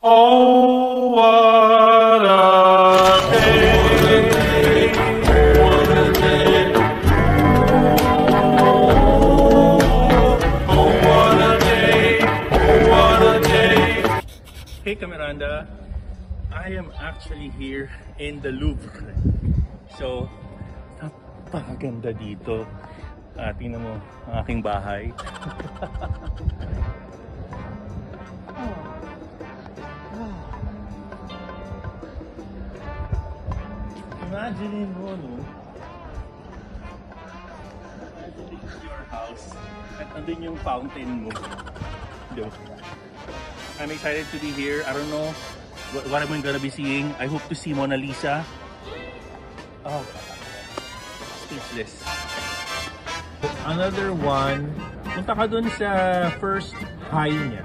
Oh, what a day. What a day. Oh, what a day. What a day. Hey, Cameranda. I am actually here in the Louvre. So, napakaganda dito. Tingnan mo ang aking bahay. Imagine mo, no? This is your house. At nandun yung fountain mo. I'm excited to be here. I don't know what I'm gonna be seeing. I hope to see Mona Lisa. Oh, speechless. Another one. Punta ka dun sa first high niya.